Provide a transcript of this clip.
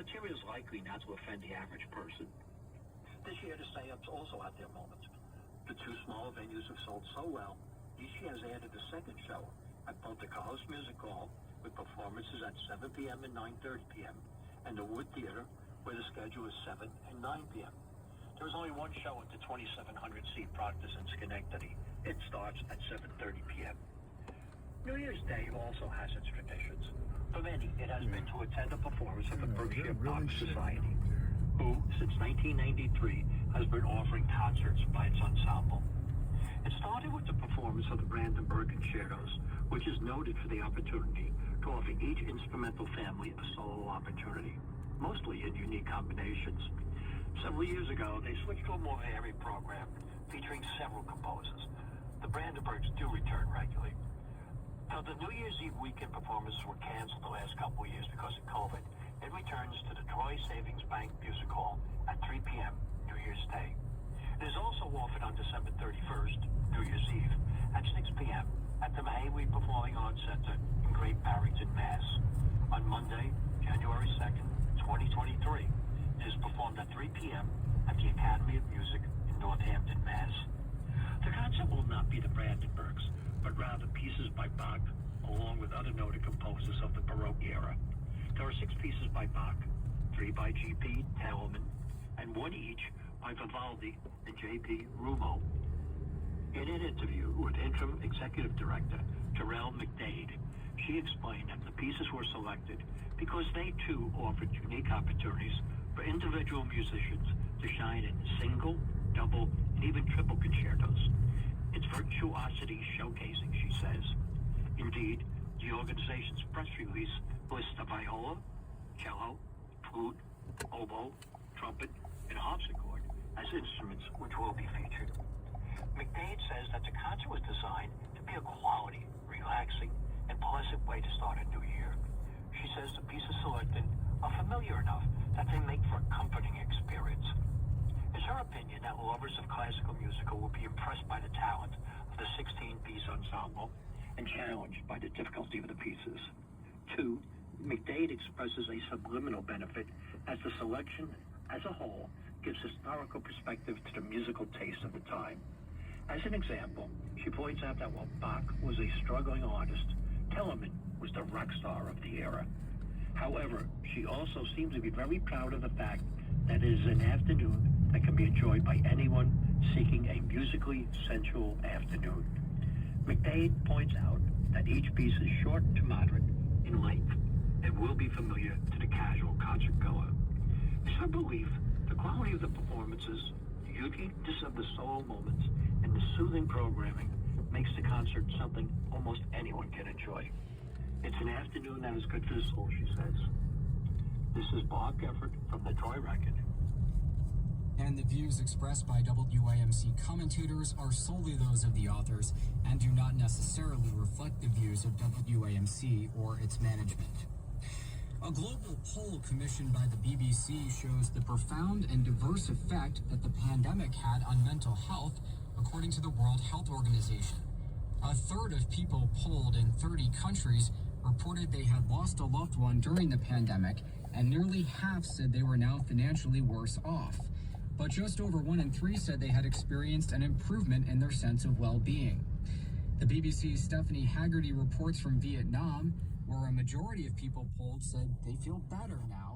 material is likely not to offend the average person. This year, the stay-ups also had their moments. The two smaller venues have sold so well, Utica has added a second show at both the College Music Hall, with performances at 7 p.m. and 9:30 p.m., and the Wood Theater, where the schedule is 7 and 9 p.m. There is only one show at the 2,700-seat Proctor's in Schenectady. It starts at 7:30 p.m. New Year's Day also has its traditions. For many, it has been to attend a performance of the Berkshire Bach Society, who, since 1993, has been offering concerts by its ensemble. It started with the performance of the Brandenburg Concertos, which is noted for the opportunity to offer each instrumental family a solo opportunity, mostly in unique combinations. Several years ago, they switched to a more varied program featuring several composers. The Brandenburgs do return regularly. Now, the New Year's Eve weekend performances were canceled the last couple of years because of COVID. It returns to the Troy Savings Bank Music Hall at 3 p.m. New Year's Day. It is also offered on December 31st, New Year's Eve, at 6 p.m. at the Mahawi Performing Arts Center in Great Barrington, Mass. On Monday, January 2nd, 2023, it is performed at 3 p.m. at the Academy of Music in Northampton, Mass. The concert will not be the Brandenburgs, but rather pieces by Bach, along with other noted composers of the Baroque era. There are 6 pieces by Bach, 3 by G.P. Telemann, and 1 each by Vivaldi and J.P. Rumo. In an interview with interim executive director Terrell McDade, she explained that the pieces were selected because they too offered unique opportunities for individual musicians to shine in single, double, and even triple concertos. It's virtuosity showcasing, she says. Indeed, the organization's press release lists the viola, cello, flute, oboe, trumpet, and harpsichord as instruments which will be featured. McDade says that the concert was designed to be a quality, relaxing, and pleasant way to start a new year. She says the pieces selected are familiar enough that they make for a comforting experience. It's her opinion that lovers of classical music will be impressed by the talent of the 16-piece ensemble and challenged by the difficulty of the pieces. 2, McDade expresses a subliminal benefit as the selection as a whole gives historical perspective to the musical taste of the time. As an example, she points out that while Bach was a struggling artist, Telemann was the rock star of the era. However, she also seems to be very proud of the fact that it is an afternoon that can be enjoyed by anyone seeking a musically sensual afternoon. McDade points out that each piece is short to moderate in length and will be familiar to the casual concert goer. It's her belief the quality of the performances, the uniqueness of the solo moments, and the soothing programming makes the concert something almost anyone can enjoy. It's an afternoon that is good for the soul, she says. This is Bob Gefford from the Troy Record. And the views expressed by WAMC commentators are solely those of the authors and do not necessarily reflect the views of WAMC or its management. A global poll commissioned by the BBC shows the profound and diverse effect that the pandemic had on mental health, according to the World Health Organization. A third of people polled in 30 countries reported they had lost a loved one during the pandemic, and nearly half said they were now financially worse off. But just over 1 in 3 said they had experienced an improvement in their sense of well-being. The BBC's Stephanie Haggerty reports from Vietnam, where a majority of people polled said they feel better now